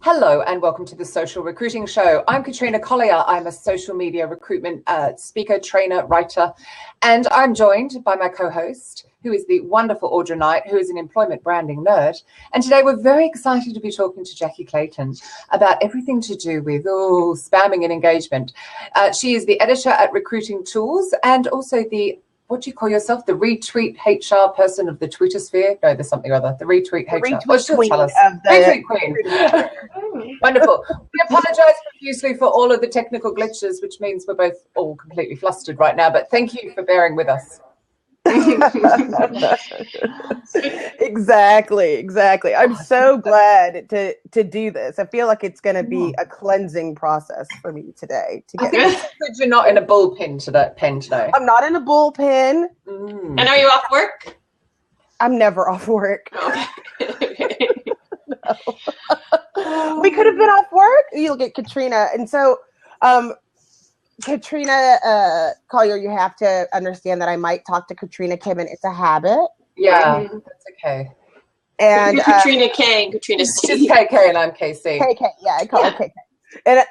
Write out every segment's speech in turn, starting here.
Hello and welcome to the Social Recruiting Show. I'm Katrina Collier. I'm a social media recruitment speaker, trainer, writer, and I'm joined by my co-host, who is the wonderful Audra Knight, who is an employment branding nerd. And today we're very excited to be talking to Jackie Clayton about everything to do with spamming and engagement. She is the editor at Recruiting Tools and also the what do you call yourself? The retweet HR person of the Twitter sphere? No, there's something or other. The retweet HR. Retweet queen of the retweet queen. Wonderful. We apologize profusely for all of the technical glitches, which means we're both all completely flustered right now. But thank you for bearing with us. Exactly. I'm so glad to do this. I feel like it's going to be a cleansing process for me today. I think it's good you're not in a bullpen today. I'm not in a bullpen. And are you off work? I'm never off work. Okay. No. We could have been off work. You'll get Katrina. And so Katrina Collier, you have to understand that I might talk to Katrina Kim, and it's a habit. Yeah, that's okay. And you're Katrina K and Katrina C. She's KK and I'm KC. KK, yeah, I call her KK.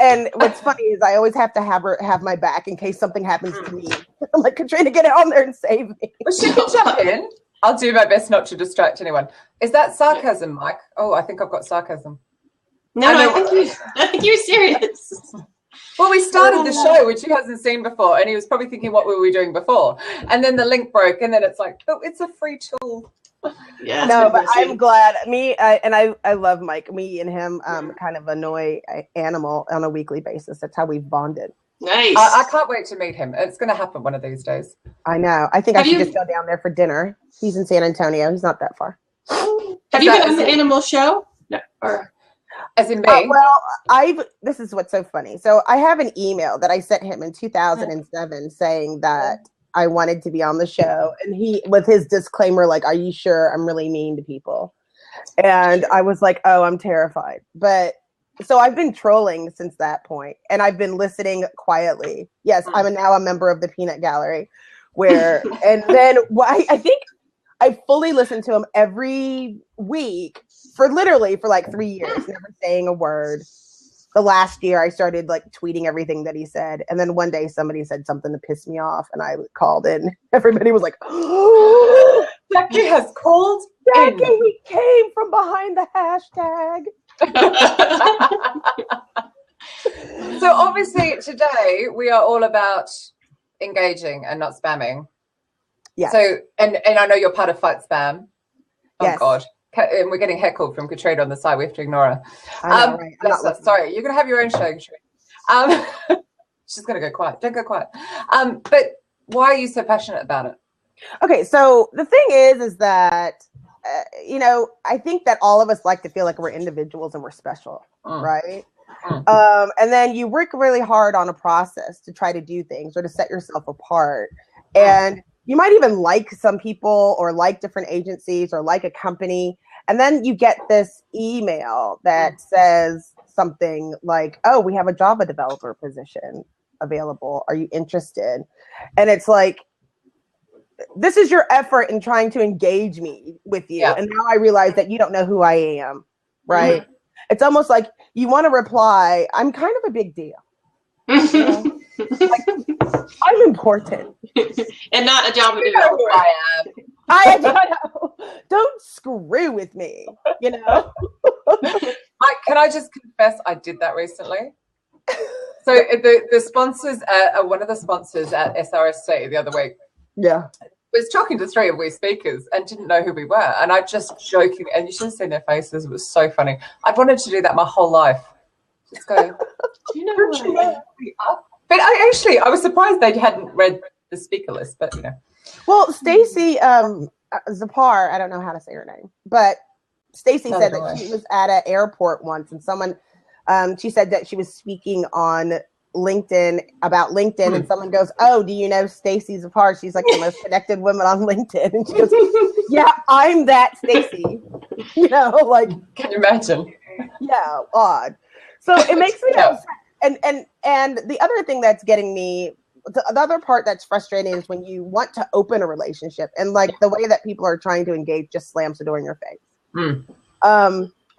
And what's funny is I always have to have my back in case something happens to me. I'm like, Katrina, get it on there and save me. Well, she can jump in. I'll do my best not to distract anyone. Is that sarcasm, Mike? Oh, I think I've got sarcasm. No, I think you're serious. Well, we started the show, which he hasn't seen before, and he was probably thinking, what were we doing before? And then the link broke, and then it's like, oh, it's a free tool. Yeah. No, but I'm glad. I love Mike. Me and him kind of annoy Animal on a weekly basis. That's how we've bonded. Nice. I can't wait to meet him. It's going to happen one of these days. I know. I think I should just go down there for dinner. He's in San Antonio. He's not that far. Have you been on the Animal Show? No. Or as in me? This is what's so funny. So I have an email that I sent him in 2007 saying that I wanted to be on the show. And he, with his disclaimer, like, are you sure? I'm really mean to people. And I was like, oh, I'm terrified. But so I've been trolling since that point, and I've been listening quietly. Yes, I'm now a member of the Peanut Gallery, and then I think I fully listened to him every week for like 3 years, never saying a word. The last year I started like tweeting everything that he said. And then one day somebody said something to piss me off, and I called in. Everybody was like, oh, Jackie has called Jackie, we came from behind the hashtag. So obviously today we are all about engaging and not spamming. Yeah. So and I know you're part of Fight Spam. Oh yes. God. And we're getting heckled from Katrina on the side. We have to ignore her. I know, right? Sorry, you're gonna have your own show, Katrina. She's gonna go quiet. Don't go quiet. But why are you so passionate about it? Okay, so the thing is that I think that all of us like to feel like we're individuals and we're special, right? And then you work really hard on a process to try to do things or to set yourself apart. And you might even like some people or like different agencies or like a company. And then you get this email that says something like, oh, we have a Java developer position available. Are you interested? And it's like, this is your effort in trying to engage me with you. Yeah. And now I realize that you don't know who I am, right? Mm-hmm. It's almost like you want to reply, I'm kind of a big deal. Like, I'm important. And not a Java developer. I am. I know. Don't screw with me, Can I just confess I did that recently? So the sponsors, one of the sponsors at SRSC the other week, was talking to three of we speakers and didn't know who we were. And I just joking, and you should have seen their faces. It was so funny. I've wanted to do that my whole life. Just go, do you know who we are? But I was surprised they hadn't read the speaker list, but Well, Stacy Zapar, I don't know how to say her name, but Stacy said that she was at an airport once, and someone, she said that she was speaking on LinkedIn about LinkedIn, and someone goes, oh, do you know Stacy Zapar? She's like the most connected woman on LinkedIn. And she goes, yeah, I'm that Stacy. Like, can you imagine? Yeah, odd. So it makes me upset. And the other thing that's getting me, the other part that's frustrating is when you want to open a relationship and like the way that people are trying to engage just slams the door in your face.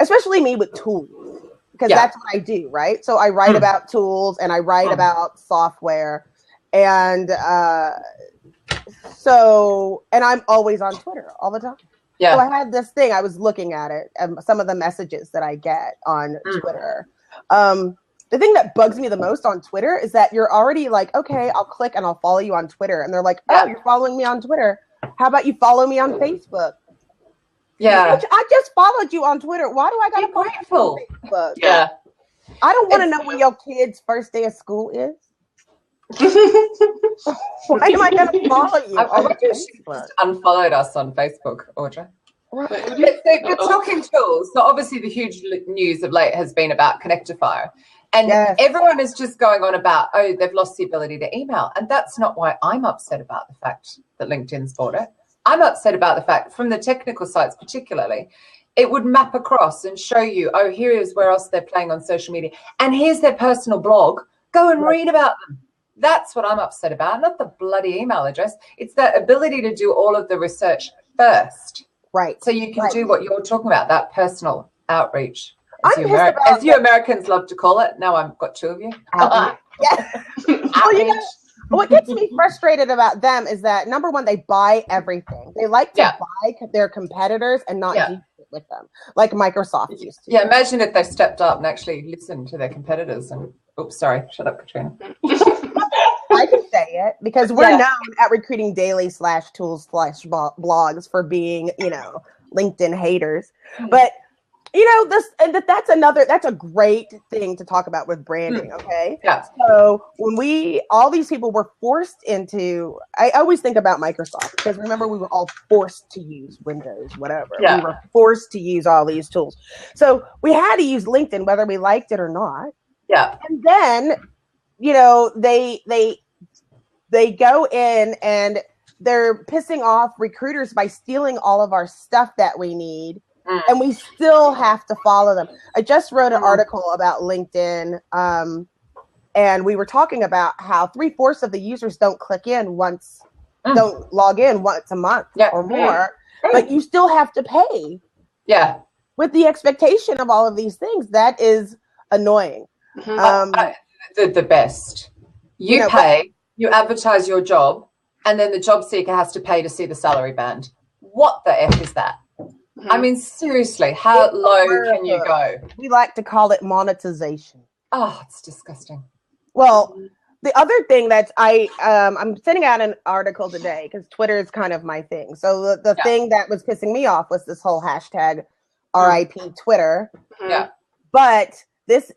Especially me with tools. because that's what I do, right? So I write about tools and I write about software, and and I'm always on Twitter all the time. Yeah. So I had this thing, I was looking at it, and some of the messages that I get on Twitter. The thing that bugs me the most on Twitter is that you're already like, okay, I'll click and I'll follow you on Twitter. And they're like, oh, you're following me on Twitter. How about you follow me on Facebook? Yeah. I just followed you on Twiir. Why do I got to follow you on Facebook? Yeah. I don't want to know when your kid's first day of school is. Why am I going to follow you on Facebook? Just unfollowed us on Facebook, Audra. We're talking tools. So obviously the huge news of late has been about Connectifier. And everyone is just going on about, oh, they've lost the ability to email. And that's not why I'm upset about the fact that LinkedIn's bought it. I'm upset about the fact, from the technical sites particularly, it would map across and show you, oh, here is where else they're playing on social media. And here's their personal blog. Go and read about them. That's what I'm upset about, not the bloody email address. It's that ability to do all of the research first. Right. So you can do what you're talking about, that personal outreach. As I'm you Americans love to call it. Now I've got two of you. Yeah. Well, what gets me frustrated about them is that, number one, they buy everything. They like to buy their competitors and not do it with them, like Microsoft used to. Yeah, imagine if they stepped up and actually listened to their competitors. And oops, sorry, shut up, Katrina. I can say it because we're known at Recruiting Daily /tools/blogs for being, LinkedIn haters. But that's a great thing to talk about with branding. Okay. Yeah. So when all these people were forced into, I always think about Microsoft because remember we were all forced to use Windows, whatever. Yeah. We were forced to use all these tools. So we had to use LinkedIn, whether we liked it or not. Yeah. And then, they go in and they're pissing off recruiters by stealing all of our stuff that we need. And we still have to follow them. I just wrote an article about LinkedIn, and we were talking about how 3/4 of the users don't log in once a month or more, but you still have to pay. Yeah. With the expectation of all of these things, that is annoying. The best. You pay, you advertise your job, and then the job seeker has to pay to see the salary band. What the F is that? I mean, seriously, how low can you go? We like to call it monetization. Oh, it's disgusting. Well, the other thing that I'm sending out an article today because Twitter is kind of my thing. So the thing that was pissing me off was this whole hashtag RIP Twitter. Yeah. But this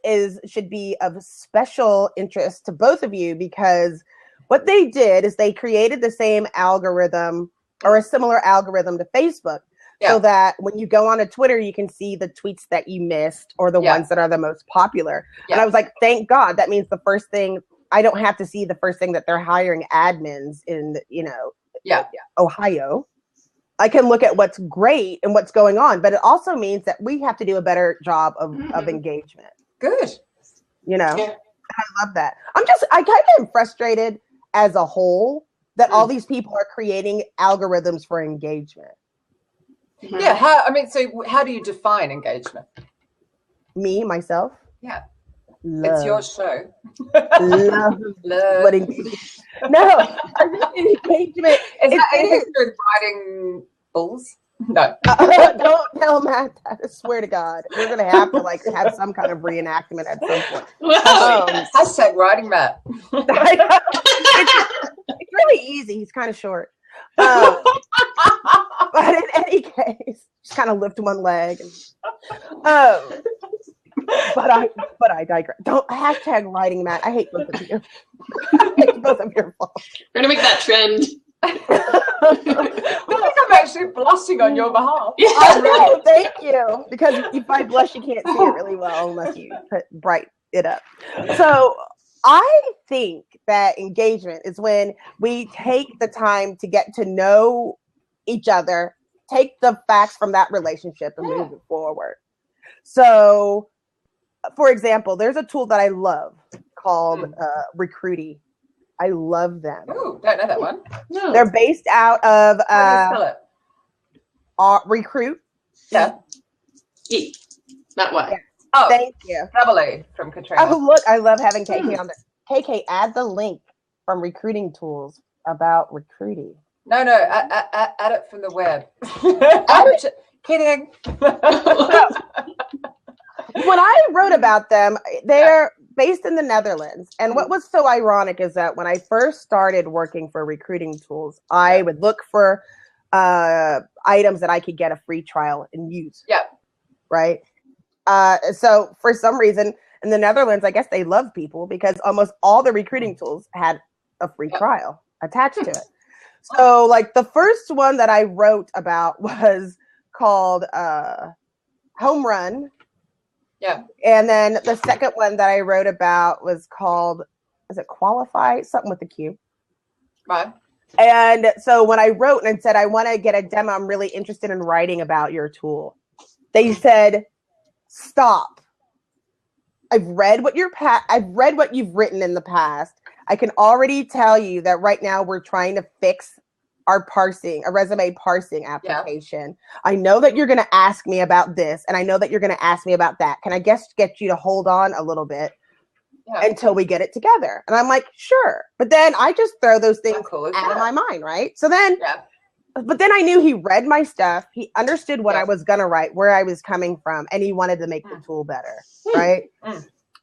should be of special interest to both of you because what they did is they created the same algorithm or a similar algorithm to Facebook. So that when you go on a Twitter, you can see the tweets that you missed or the ones that are the most popular. And I was like, thank God. That means the first thing, I don't have to see the first thing that they're hiring admins in, Ohio. I can look at what's great and what's going on. But it also means that we have to do a better job of engagement. Good. I love that. I kind of am frustrated as a whole that all these people are creating algorithms for engagement. Yeah. How do you define engagement? Me, myself? Yeah. Love. It's your show. Love. What engagement? No, I think engagement. Is that anything to do with riding bulls? No. Don't tell Matt that. I swear to God. We're going to have to have some kind of reenactment at some point. Hashtag riding Matt. It's really easy. He's kind of short. But in any case, just kind of lift one leg. But I digress. Don't hashtag riding Matt. I hate both of you. I hate both of your faults. We're gonna make that trend. I think I'm actually blushing on your behalf. Yeah. I know, thank you. Because if I blush, you can't see it really well unless you bright it up. So I think that engagement is when we take the time to get to know each other, take the facts from that relationship and move it forward. So, for example, there's a tool that I love called Recruity. I love them. Oh, don't know that one. No. They're based out of How do you spell it? Recruit. Yeah. E, not Y. Oh, thank you. Double A from Katrina. Oh, look, I love having KK on the KK. Add the link from Recruiting Tools about recruiting. No, add it from the web. Kidding. When I wrote about them, they're based in the Netherlands. And what was so ironic is that when I first started working for Recruiting Tools, I would look for items that I could get a free trial and use. Yeah. Right. So for some reason in the Netherlands, I guess they love people because almost all the recruiting tools had a free trial attached to it. So like the first one that I wrote about was called Home Run. Yeah. And then the second one that I wrote about was called, is it Qualify? Something with the Q. Right. And so when I wrote and said, I want to get a demo, I'm really interested in writing about your tool. They said, stop. I've read what you've written in the past. I can already tell you that right now we're trying to fix our resume parsing application. Yeah. I know that you're going to ask me about this, and I know that you're going to ask me about that. Can I just get you to hold on a little bit until we get it together? And I'm like, sure. But then I just throw those things out of my mind, right? So then, but then I knew he read my stuff. He understood what I was going to write, where I was coming from, and he wanted to make the tool better, right?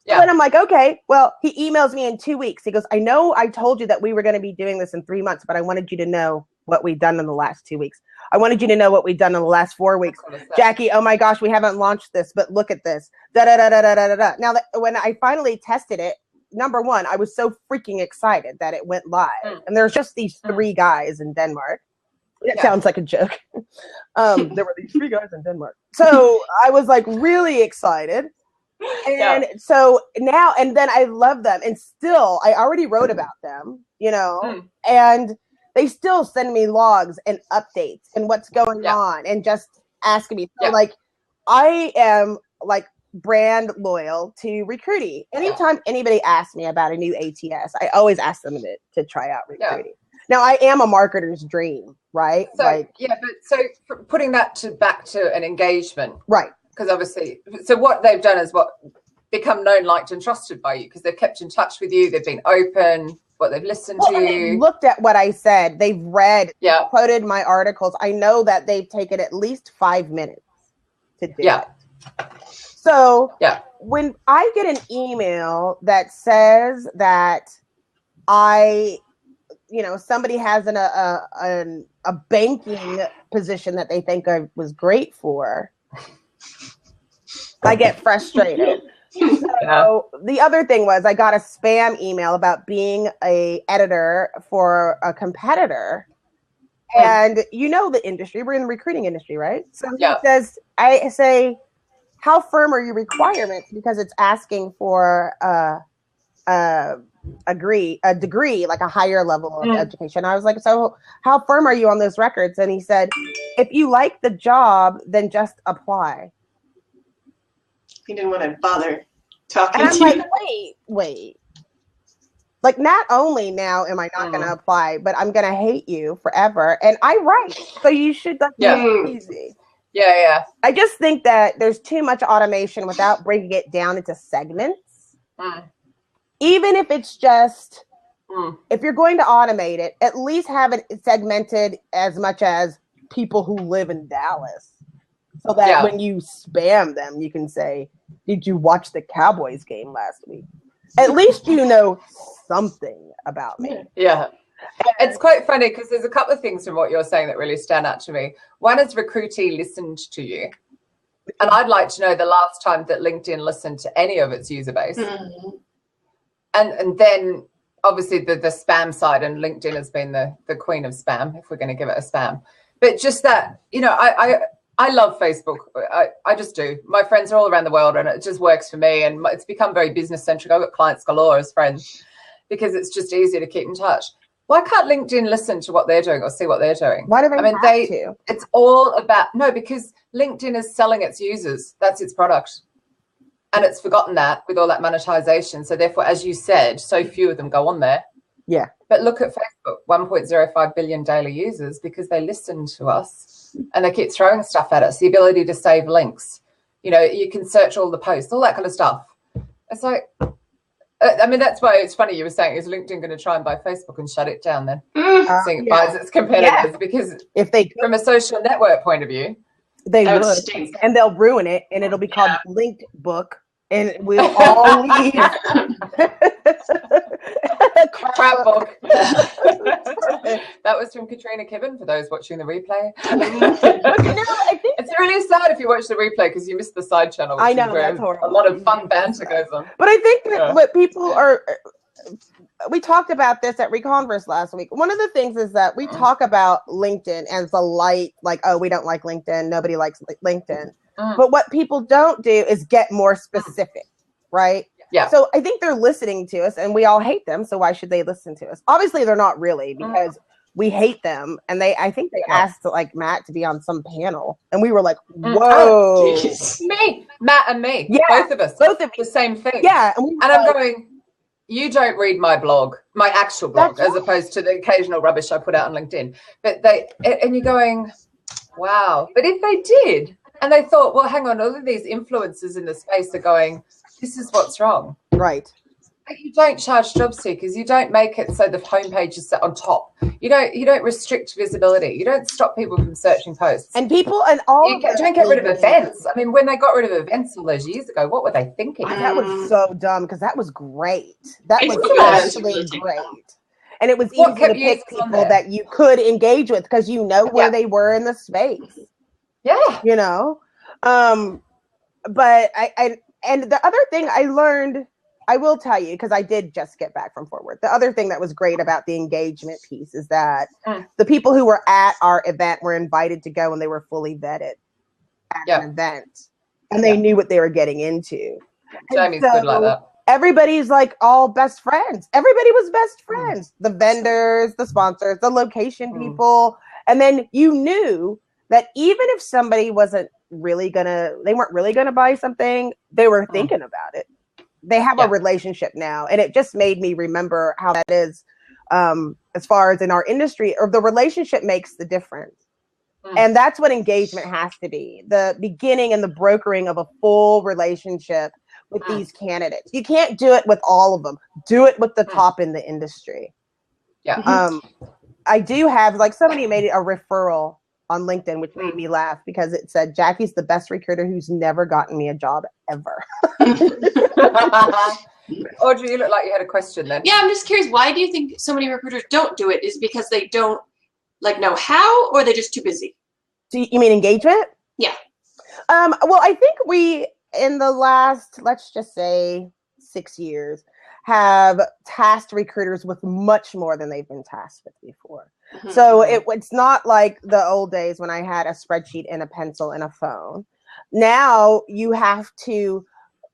Yeah. So then I'm like, okay, well, he emails me in 2 weeks. He goes, I know I told you that we were going to be doing this in 3 months, but I wanted you to know what we've done in the last 2 weeks. I wanted you to know what we've done in the last 4 weeks. Jackie, oh my gosh, we haven't launched this, but look at this. Da da da da da da da. Now, when I finally tested it, number one, I was so freaking excited that it went live. And there's just these 3 guys in Denmark. It sounds like a joke. There were these 3 guys in Denmark. So I was like really excited. And so now, and then I love them. And still, I already wrote about them, and they still send me logs and updates and what's going on and just asking me. So like, I am like brand loyal to Recruity. Anytime anybody asks me about a new ATS, I always ask them to try out Recruity. Now I am a marketer's dream, right? So but so putting that back to an engagement, right? Because obviously, so what they've done is become known, liked, and trusted by you because they've kept in touch with you. They've been open. What they've listened to. They looked at what I said. They've read, quoted my articles. I know that they've taken at least 5 minutes to do it. So when I get an email that says that somebody has a banking position that they think I was great for, I get frustrated. So the other thing was I got a spam email about being a editor for a competitor. And the industry, we're in the recruiting industry, right? So he says, I say, how firm are your requirements? Because it's asking for a degree, like a higher level of education. I was like, so how firm are you on those records? And he said, if you like the job, then just apply. He didn't want to bother talking and I'm to like, you. wait. Like, not only now am I not going to apply, but I'm going to hate you forever. And I write, so you should make it easy. Yeah. I just think that there's too much automation without breaking it down into segments. Even if it's just, if you're going to automate it, at least have it segmented as much as people who live in Dallas. So that when you spam them, you can say, did you watch the Cowboys game last week? At least you know something about me. Yeah. It's quite funny because there's a couple of things from what you're saying that really stand out to me. One is Recruity listened to you. And I'd like to know the last time that LinkedIn listened to any of its user base. And then obviously the spam side, and LinkedIn has been the queen of spam, if we're going to give it a spam. But just that, I love Facebook. I just do. My friends are all around the world and it just works for me. And it's become very business centric. I've got clients galore as friends because it's just easier to keep in touch. Why can't LinkedIn listen to what they're doing or see what they're doing? Why do they have to? It's all about, because LinkedIn is selling its users. That's its product. And it's forgotten that with all that monetization. So therefore, as you said, so few of them go on there. Yeah. But look at Facebook, 1.05 billion daily users because they listen to us and they keep throwing stuff at us. The ability to save links, You can search all the posts, all that kind of stuff. It's like, I mean, that's why it's funny you were saying, is LinkedIn going to try and buy Facebook and shut it down then? Seeing it buys its competitors, because if they could, from a social network point of view, they would, and they'll ruin it, and it'll be called Linked Book, and we'll all leave. Crap book. That was from Katrina Kibben for those watching the replay. It's really sad if you watch the replay because you missed the side channel. I know, that's horrible. A lot of fun banter goes on. But I think that what people are, we talked about this at Reconverse last week. One of the things is that we talk about LinkedIn as a light, like, oh, we don't like LinkedIn. Nobody likes LinkedIn. But what people don't do is get more specific, right? Yeah. So I think they're listening to us, and we all hate them. So why should they listen to us? Obviously, they're not really, because we hate them. And I think they asked like Matt to be on some panel, and we were like, whoa. Me, Matt and me. Yeah, both of us. The same thing. Yeah. And I'm going, you don't read my blog, my actual blog, as opposed to the occasional rubbish I put out on LinkedIn. But and you're going, wow. But if they did, and they thought, well, hang on, all of these influencers in the space are going, this is what's wrong. Right. You don't charge job seekers. You don't make it so the homepage is set on top. You don't restrict visibility. You don't stop people from searching posts. And people and all. You don't get rid of events. I mean, when they got rid of events all those years ago, what were they thinking? That was so dumb, because that was great. That was actually great. And it was easy to pick people that you could engage with because you know where they were in the space. Yeah. But and the other thing I learned, I will tell you, because I did just get back from Fort Worth. The other thing that was great about the engagement piece is that the people who were at our event were invited to go, and they were fully vetted at an event, and they knew what they were getting into. Jamie's good like that. Everybody's like all best friends. Everybody was best friends. The vendors, the sponsors, the location people. And then you knew that even if somebody they weren't really gonna buy something, they were thinking about it. They have a relationship now. And it just made me remember how that is as far as in our industry, or the relationship makes the difference. And that's what engagement has to be. The beginning and the brokering of a full relationship with these candidates. You can't do it with all of them. Do it with the top in the industry. Yeah. I do have, like, somebody made a referral on LinkedIn, which made me laugh, because it said, Jackie's the best recruiter who's never gotten me a job ever. Audrey, you look like you had a question then. Yeah, I'm just curious, why do you think so many recruiters don't do it? Is it because they don't know how, or they're just too busy? Do you mean engagement? Yeah. Well, I think we, in the last, let's just say 6 years, have tasked recruiters with much more than they've been tasked with before. So it's not like the old days when I had a spreadsheet and a pencil and a phone. Now you have to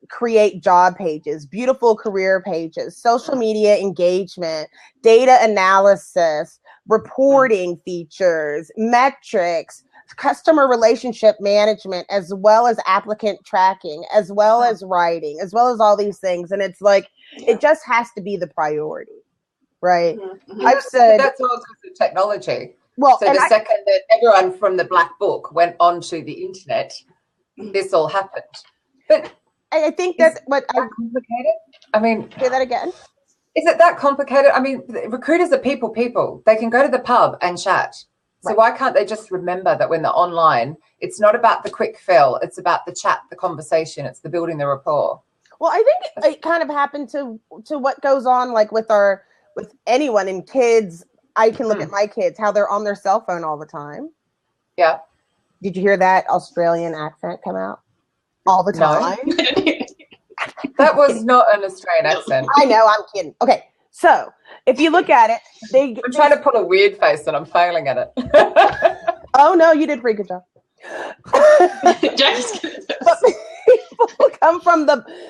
create job pages, beautiful career pages, social media engagement, data analysis, reporting features, metrics, customer relationship management, as well as applicant tracking, as well as writing, as well as all these things. And it's like, it just has to be the priority, right? I've said that's all because of technology. Well, so the second that everyone from the black book went onto the internet, this all happened. But I think that's what complicated. I mean, say that again. Is it that complicated? I mean, recruiters are people. They can go to the pub and chat. So why can't they just remember that when they're online, it's not about the quick fill, it's about the chat, the conversation, it's the building the rapport. Well, I think it kind of happened to what goes on, like with anyone and kids. I can look at my kids, how they're on their cell phone all the time. Yeah. Did you hear that Australian accent come out? All the time. No. That was not an Australian accent. I know, I'm kidding. Okay, so if you look at it, I'm trying to put a weird face and I'm failing at it. Oh no, you did a pretty good job. People come from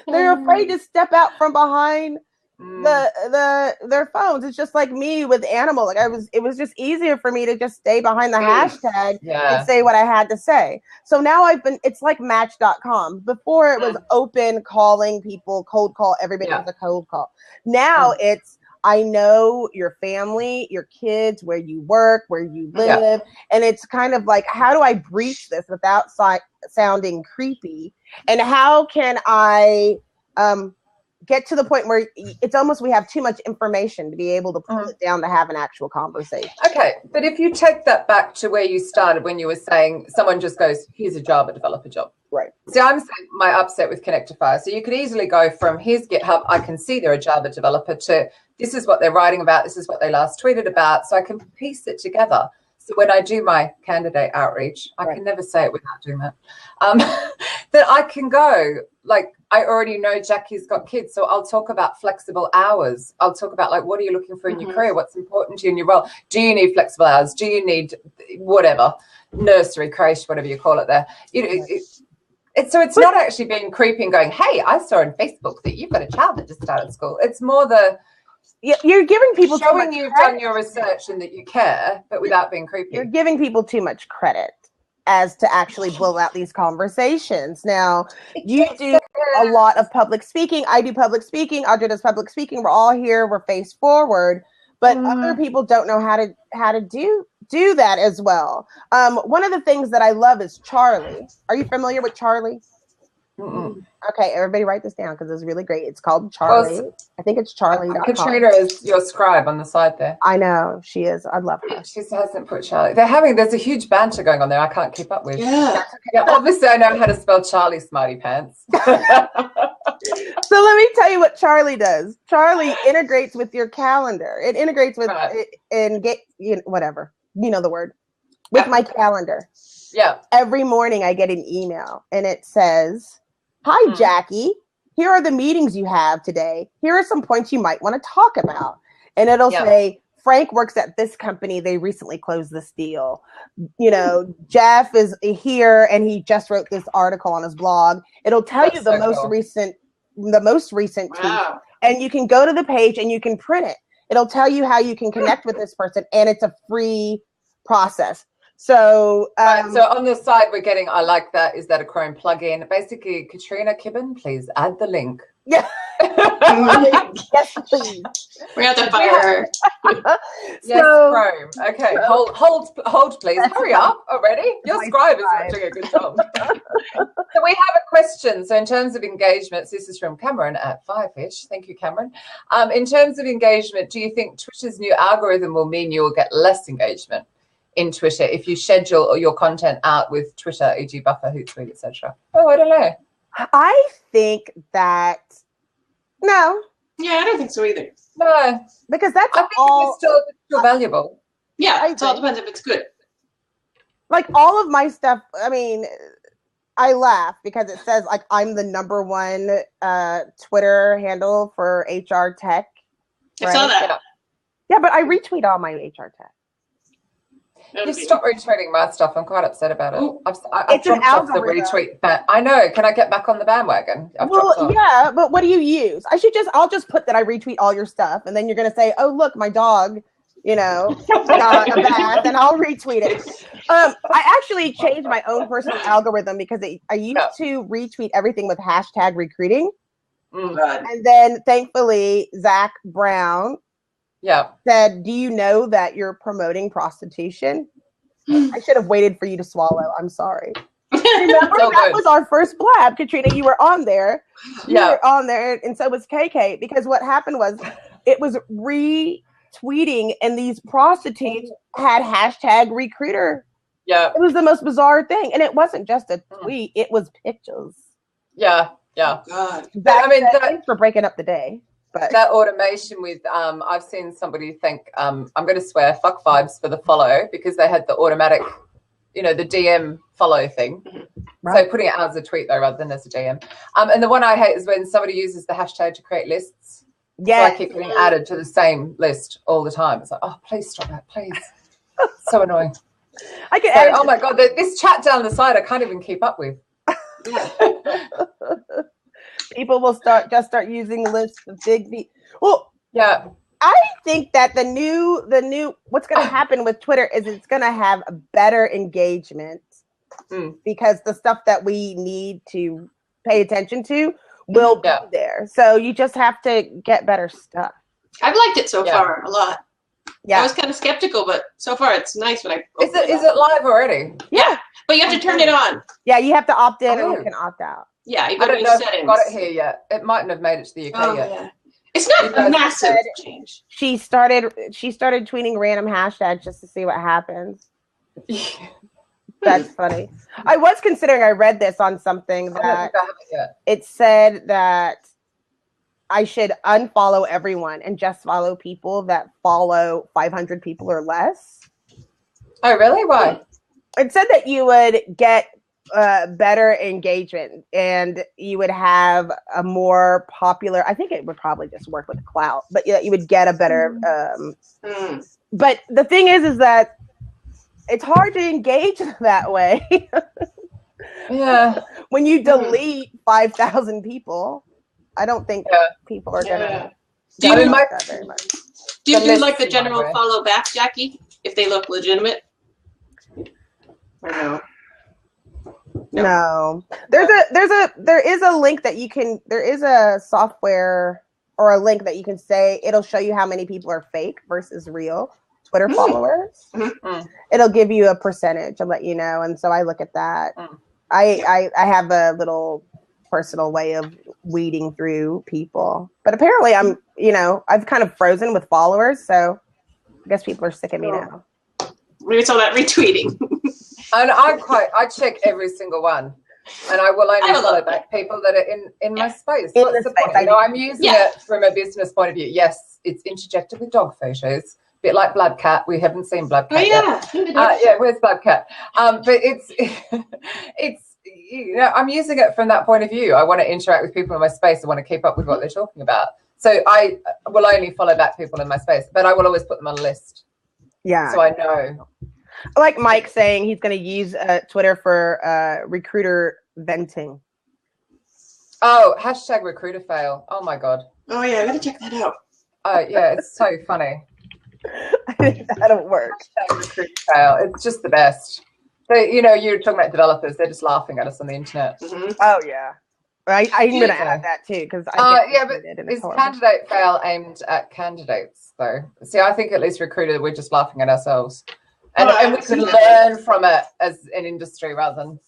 they're afraid to step out from behind their phones. It's just like me with animal. Like it was just easier for me to just stay behind the hashtag and say what I had to say. So now it's like Match.com. Before it was open calling people, cold call, everybody was a cold call. Now it's I know your family, your kids, where you work, where you live. And it's kind of like, how do I breach this without sounding creepy? And how can I get to the point where it's almost we have too much information to be able to pull it down to have an actual conversation. Okay, but if you take that back to where you started when you were saying someone just goes, here's a Java developer job. Right. See, I'm saying my upset with Connectify. So you could easily go from here's GitHub, I can see they're a Java developer, to this is what they're writing about, this is what they last tweeted about. So I can piece it together. So when I do my candidate outreach, I can never say it without doing that, that I can go, like, I already know Jackie's got kids, so I'll talk about flexible hours. I'll talk about, like, what are you looking for in your career? What's important to you in your role? Do you need flexible hours? Do you need whatever, nursery, creche, whatever you call it there? So it's not actually being creepy and going, hey, I saw on Facebook that you've got a child that just started school. It's more the... You're giving people showing you've done your research and that you care, but without being creepy. You're giving people too much credit as to actually blow out these conversations. Now, you do a lot of public speaking. I do public speaking. Audra does public speaking. We're all here. We're face forward. But other people don't know how to do that as well. One of the things that I love is Charlie. Are you familiar with Charlie? Okay, everybody write this down because it's really great. It's called Charlie. Well, I think it's Charlie.com. Katrina is your scribe on the side there. I know, she is. I love her. She hasn't put Charlie. There's a huge banter going on there I can't keep up with. Yeah, obviously I know how to spell Charlie, smarty pants. So let me tell you what Charlie does. Charlie integrates with your calendar. It integrates with whatever. You know the word. With my calendar. Yeah. Every morning I get an email and it says, hi, Jackie. Here are the meetings you have today. Here are some points you might want to talk about. And it'll say, Frank works at this company. They recently closed this deal. You know, Jeff is here and he just wrote this article on his blog. It'll tell you the most recent tweet. And you can go to the page and you can print it. It'll tell you how you can connect with this person, and it's a free process. So, so on the side, we're getting, I like that. Is that a Chrome plugin? Basically, Katrina Kibben, please add the link. Yeah. Yes, please. We have to fire her. Yes, Chrome. Okay, hold, please. Hurry up already. Your scribe is not doing a good job. So we have a question. So in terms of engagements, this is from Cameron at Firefish. Thank you, Cameron. In terms of engagement, do you think Twitter's new algorithm will mean you will get less engagement in Twitter if you schedule your content out with Twitter, e.g. buffer, Hootsuite, etc.? Oh, I don't know. I think that no. Yeah, I don't think so either. No, because that's I think all it's still valuable. Yeah, it all depends if it's good. Like all of my stuff. I mean, I laugh because it says like I'm the #1 Twitter handle for HR tech. I saw that. Yeah, but I retweet all my HR tech. You stopped retweeting my stuff. I'm quite upset about it. I've It's an dropped off the algorithm. retweet. I know. Can I get back on the bandwagon? Yeah, but what do you use? I'll just put that I retweet all your stuff, and then you're gonna say, oh look, my dog, got a bath, and I'll retweet it. I actually changed my own personal algorithm because I used to retweet everything with hashtag recruiting. And then thankfully Zach Brown said, do you know that you're promoting prostitution? I should have waited for you to swallow. I'm sorry. Remember, that was our first blab, Katrina. You were on there. You were on there, and so was KK, because what happened was it was retweeting, and these prostitutes had hashtag recruiter. Yeah. It was the most bizarre thing. And it wasn't just a tweet, it was pictures. Yeah. Oh, God. Thanks for breaking up the day. But that automation with, I've seen somebody think, I'm going to swear, fuck vibes for the follow, because they had the automatic, the DM follow thing. Right. So putting it out as a tweet, though, rather than as a DM. And the one I hate is when somebody uses the hashtag to create lists. Yeah. So I keep getting added to the same list all the time. It's like, oh, please stop that, please. So annoying. Oh, my God, this chat down the side, I can't even keep up with. People will start using lists of big. Well, yeah. I think that the new what's going to happen with Twitter is it's going to have a better engagement because the stuff that we need to pay attention to will be there. So you just have to get better stuff. I've liked it so far a lot. Yeah. I was kind of skeptical, but so far it's nice when I Is it live already? Yeah. But you have to turn it on. Yeah, you have to opt in and you can opt out. Yeah, you I go don't to know your if settings. I've got it here yet. It mightn't have made it to the UK yet. Yeah. It's not a massive change. She started tweeting random hashtags just to see what happens. That's funny. I was considering, I read this on something that I don't think I have it yet. it said that I should unfollow everyone and just follow people that follow 500 people or less. Oh, really? Why? It said that you would get better engagement and you would have a more popular, I think it would probably just work with clout, but yeah, you would get a better but the thing is that it's hard to engage that way. Yeah. When you delete 5,000 people, I don't think people are gonna do you like that very much. Do you do like the general follow back, Jackie, if they look legitimate? Or no? No. There is a link that you can, there is a software or a link that you can say, it'll show you how many people are fake versus real Twitter followers. It'll give you a percentage and let you know. And so I look at that. I have a little personal way of weeding through people, but apparently I've kind of frozen with followers. So I guess people are sick of me now. Maybe it's all that retweeting. And I check every single one, and I will only follow back people that are in my space. What's the point? I'm using it from a business point of view. Yes, it's interjected with dog photos, a bit like Blood Cat. We haven't seen Blood Cat yet. Where's Blood Cat? But it's I'm using it from that point of view. I want to interact with people in my space. I want to keep up with what they're talking about. So I will only follow back people in my space, but I will always put them on a list. Yeah. So I know. Like Mike saying he's going to use Twitter for recruiter venting. Oh, hashtag recruiter fail. Oh my God. Oh yeah, I got to check that out. Oh yeah, it's so funny. I think that'll work. Hashtag recruiter fail. It's just the best. So, you're talking about developers. They're just laughing at us on the internet. Oh yeah. I'm going to add that too because but is candidate fail aimed at candidates though? See, I think at least recruiter, we're just laughing at ourselves. And we can learn from it as an industry rather than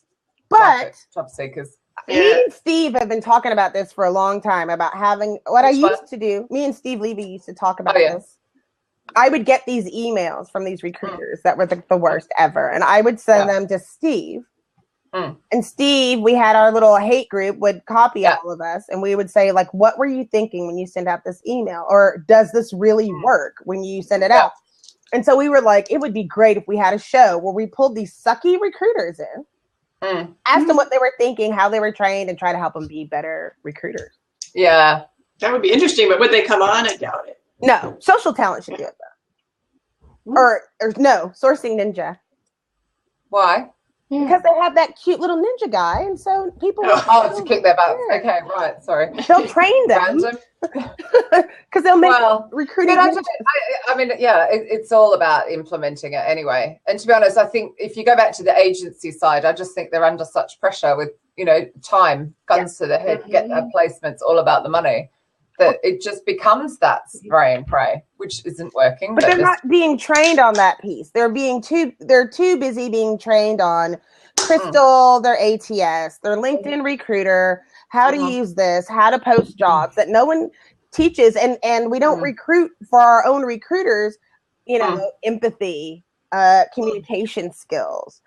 job seekers. Me and Steve have been talking about this for a long time about having what I used to do. Me and Steve Levy used to talk about this. I would get these emails from these recruiters that were the worst ever. And I would send them to Steve. And Steve, we had our little hate group, would copy all of us. And we would say, like, what were you thinking when you send out this email? Or does this really work when you send it out? And so we were like, it would be great if we had a show where we pulled these sucky recruiters in, asked them what they were thinking, how they were trained, and try to help them be better recruiters. Yeah. That would be interesting, but would they come on? I doubt it. No, social talent should do it though. Or no, Sourcing Ninja. Why? Because they have that cute little ninja guy, and so people. To kick their butts. Okay, right. Sorry. They'll train them because they'll make recruiting. I mean, it's all about implementing it anyway. And to be honest, I think if you go back to the agency side, I just think they're under such pressure with time, guns to the head, get their placements, all about the money. That it just becomes that spray and pray, which isn't working. But they're not being trained on that piece. They're too busy being trained on Crystal, their ATS, their LinkedIn recruiter, how to use this, how to post jobs that no one teaches. And we don't recruit for our own recruiters, empathy, communication skills,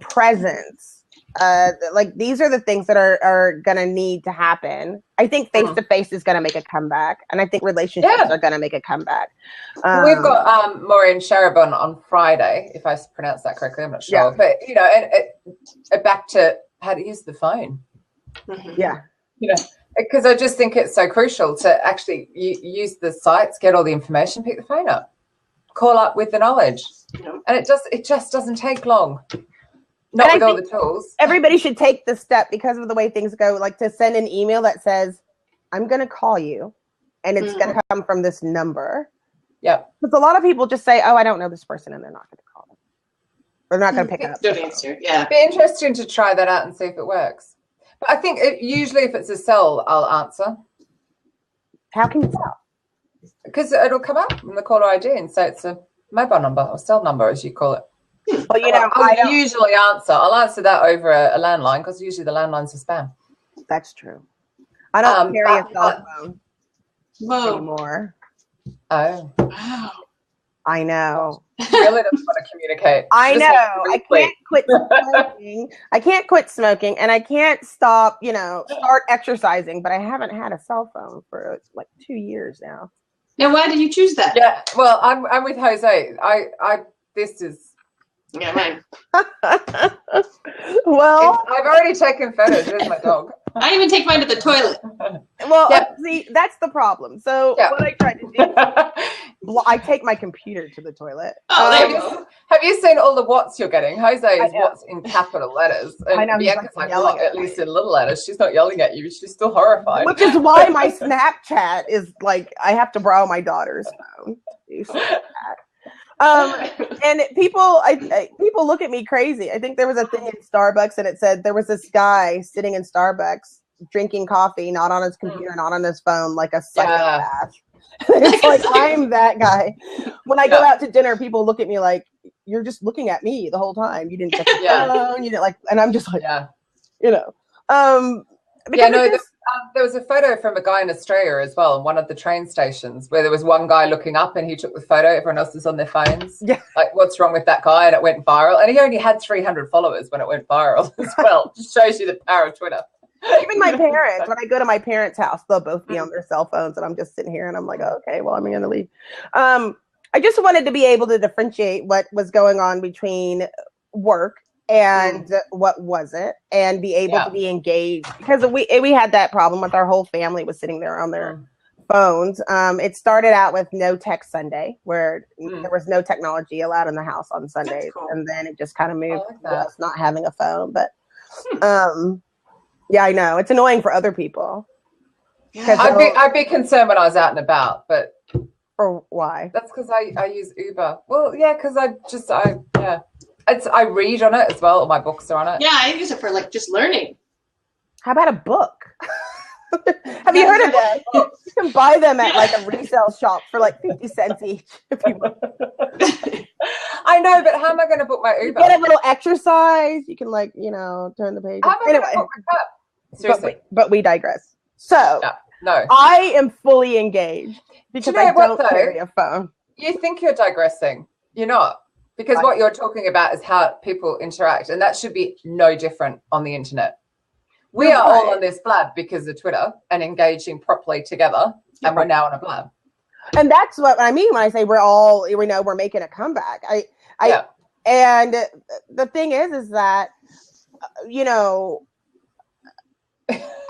presence. Like these are the things that are going to need to happen. I think face-to-face is going to make a comeback, and I think relationships are going to make a comeback. We've got Maureen Sharabon on Friday, if I pronounced that correctly. I'm not sure, but and back to how to use the phone. Because I just think it's so crucial to actually use the sites, get all the information, pick the phone up, call up with the knowledge, and it just doesn't take long. Not with all the tools. Everybody should take the step because of the way things go, like to send an email that says, I'm going to call you and it's going to come from this number. Yep. Because a lot of people just say, oh, I don't know this person, and they're not going to call them. They're not going to pick up. Don't answer. Yeah. It'd be interesting to try that out and see if it works. But I think usually if it's a cell, I'll answer. How can you tell? Because it'll come up in the caller ID and say it's a mobile number or cell number, as you call it. Well, you know, I'll usually answer. I'll answer that over a landline because usually the landlines are spam. That's true. I don't carry a cell phone anymore. Oh. Wow. I know. He really doesn't want to communicate. I know. I can't quit smoking. I can't quit smoking, and I can't start exercising. But I haven't had a cell phone for like 2 years now. Now, why did you choose that? Yeah. Well, I'm with Jose. This is. Yeah, mine. Well, I've already taken photos. There's my dog. I even take mine to the toilet. Well, see, that's the problem. So what I try to do, I take my computer to the toilet. Oh, there you go. Have you seen all the what's you're getting? Jose is what's in capital letters. And I know. Bianca's like, well, at least in little letters. She's not yelling at you. She's still horrified. Which is why my Snapchat is like, I have to borrow my daughter's phone to do Snapchat. And people look at me crazy. I think there was a thing in Starbucks and it said there was this guy sitting in Starbucks drinking coffee, not on his computer, not on his phone, like a psychopath. It's like, I'm that guy. When I go out to dinner, people look at me like, you're just looking at me the whole time. You didn't check your phone. You didn't and I'm just like, there was a photo from a guy in Australia as well, in one of the train stations, where there was one guy looking up and he took the photo. Everyone else was on their phones. Yeah. Like, what's wrong with that guy? And it went viral. And he only had 300 followers when it went viral as well. Just shows you the power of Twitter. Even my parents, when I go to my parents' house, they'll both be on their cell phones, and I'm just sitting here, and I'm like, okay, well, I'm going to leave. I just wanted to be able to differentiate what was going on between work and what wasn't, and be able to be engaged, because we had that problem with our whole family was sitting there on their phones. It started out with No Tech Sunday, where there was no technology allowed in the house on Sundays, and then it just kind of moved to us not having a phone. But yeah, I know it's annoying for other people. I'd be concerned when I was out and about, but or why? That's because I use Uber. Well, yeah, because I read on it as well. All my books are on it. Yeah, I use it for like just learning. How about a book? Have you heard of that? You can buy them at like a resale shop for like 50 cents each. If you want. I know, but how am I going to book my Uber? You get a little exercise. You can turn the page. Anyway, seriously. But we digress. So no, I am fully engaged because I don't carry a phone. You think you're digressing. You're not. Because what you're talking about is how people interact, and that should be no different on the internet. We are all on this blab because of Twitter and engaging properly together, and we're now on a blab. And that's what I mean when I say we're making a comeback. And the thing is that,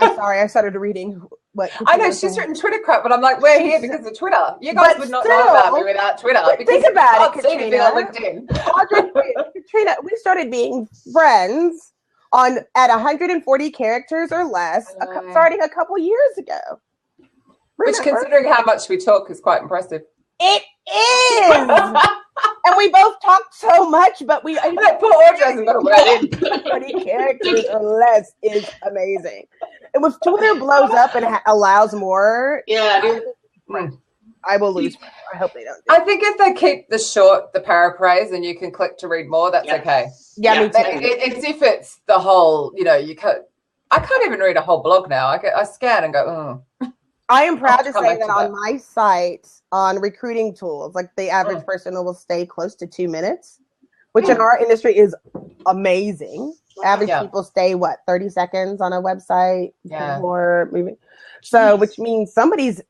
I'm sorry, I started reading what I know she's written Twitter crap, but I'm like, we're here because of Twitter. You guys would not know about me without Twitter. Think about it, Katrina. On LinkedIn. Katrina, we started being friends at 140 characters or less, starting a couple years ago. Which, considering how much we talk, is quite impressive. It is. And we both talk so much, but poor Audrey hasn't got a word in. 20 characters or less is amazing. And if Twitter blows up and allows more, I will lose. I hope they don't. I think if they keep the paraphrase, and you can click to read more, that's okay. Yeah, me too. It's if it's the whole, I can't even read a whole blog now. I scan and go, I am proud to say that on my site, on recruiting tools, like the average person will stay close to 2 minutes, which in our industry is amazing. Average people stay 30 seconds on a website, or maybe. So, which means somebody's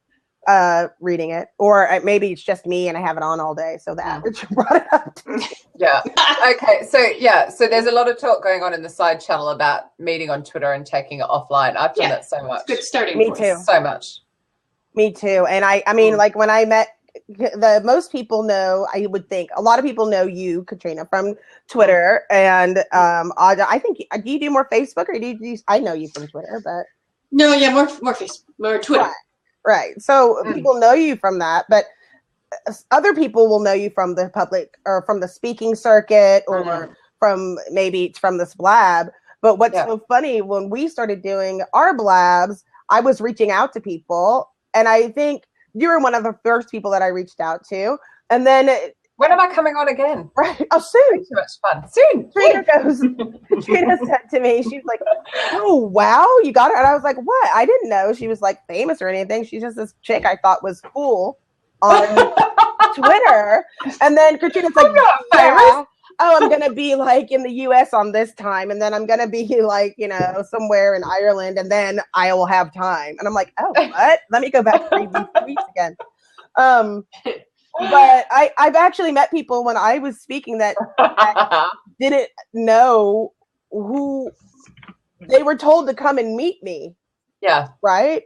reading it, or maybe it's just me and I have it on all day. So the average brought it up to me. Yeah. Okay. So there's a lot of talk going on in the side channel about meeting on Twitter and taking it offline. I've done that so much. Good starting. Me too. So much. Me too. And I mean, like when I met most people know, I would think a lot of people know you, Katrina, from Twitter. And I think, do you do more Facebook, or I know you from Twitter, but. No, yeah, more Facebook, more Twitter. Right. So people know you from that, but other people will know you from the public or from the speaking circuit, or from this blab. But what's so funny, when we started doing our blabs, I was reaching out to people, and I think You were one of the first people that I reached out to. And then when am I coming on again? Right. Oh, soon. Too much fun. Soon. Katrina said to me, she was like, oh, wow, you got her. And I was like, what? I didn't know she was like famous or anything. She's just this chick I thought was cool on Twitter. And then Katrina's like, yeah. Oh, I'm going to be like in the US on this time. And then I'm going to be like, you know, somewhere in Ireland. And then I will have time. And I'm like, oh, what? Let me go back and read these tweets again. But I've actually met people when I was speaking that didn't know who they were told to come and meet me. Yeah. Right.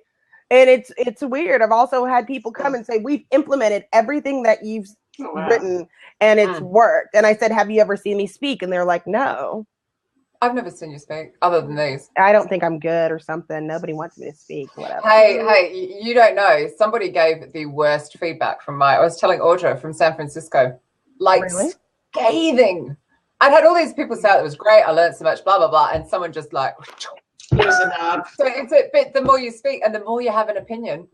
And it's weird. I've also had people come and say, we've implemented everything that you've written and it's worked. And I said, have you ever seen me speak? And they're like, no. I've never seen you speak other than these. I don't think I'm good or something. Nobody wants me to speak, whatever. Hey, you don't know. Somebody gave the worst feedback I was telling Audra from San Francisco, like really? Scathing. I'd had all these people say it was great. I learned so much, blah, blah, blah. And someone just like, here's a knob. So it's a bit, the more you speak and the more you have an opinion.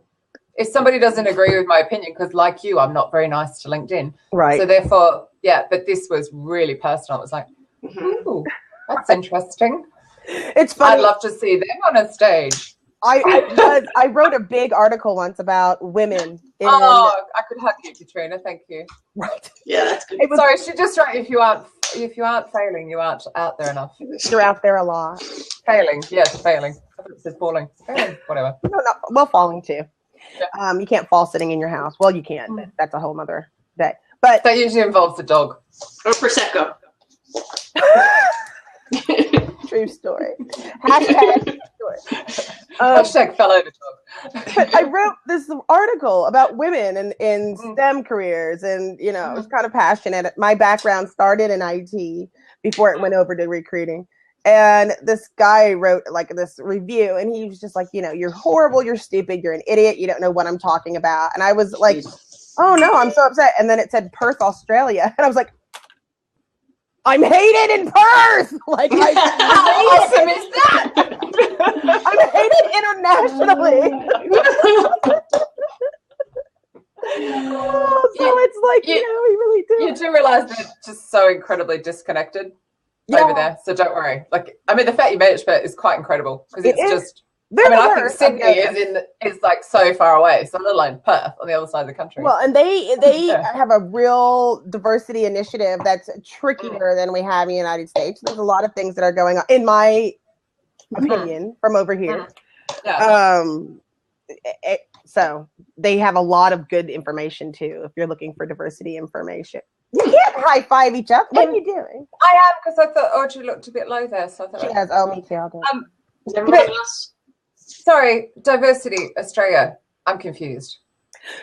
If somebody doesn't agree with my opinion, because like you, I'm not very nice to LinkedIn. Right. So therefore, yeah, but this was really personal. It was like, ooh. That's interesting. It's funny. I'd love to see them on a stage. I wrote a big article once about women. I could hug you, Katrina. Thank you. Right. Yeah, that's good. Sorry, she just wrote if you aren't failing, you aren't out there enough. You're out there a lot. Failing, yes, failing. I thought it said falling. Failing, whatever. No, well, falling too. Yeah. You can't fall sitting in your house. Well, you can. But that's a whole nother day. But that usually involves a dog or prosecco. True story. Hashtag true story. Hashtag fell over dog. But I wrote this article about women in STEM careers, and you know, I was kind of passionate. My background started in IT before it went over to recruiting. And this guy wrote like this review, and he was just like, you know, you're horrible, you're stupid, you're an idiot, you don't know what I'm talking about. And I was like, oh no, I'm so upset. And then it said Perth, Australia, and I was like, I'm hated in Perth. Like, how awesome is that? I'm hated internationally. So it's like, you know, we really do. You do realize they're just so incredibly disconnected over there. So don't worry. Like, I mean, the fact you managed to is quite incredible because it's just. I think Sydney is like so far away, so let alone Perth on the other side of the country. Well, and they have a real diversity initiative that's trickier than we have in the United States. There's a lot of things that are going on, in my opinion, from over here. Yeah. So they have a lot of good information too. If you're looking for diversity information, you can't high five each other. What are you doing? I am, because I thought Audrey looked a bit low there, so I thought she has. Oh, me too. I'll do it. Everyone else. Sorry, Diversity Australia. I'm confused.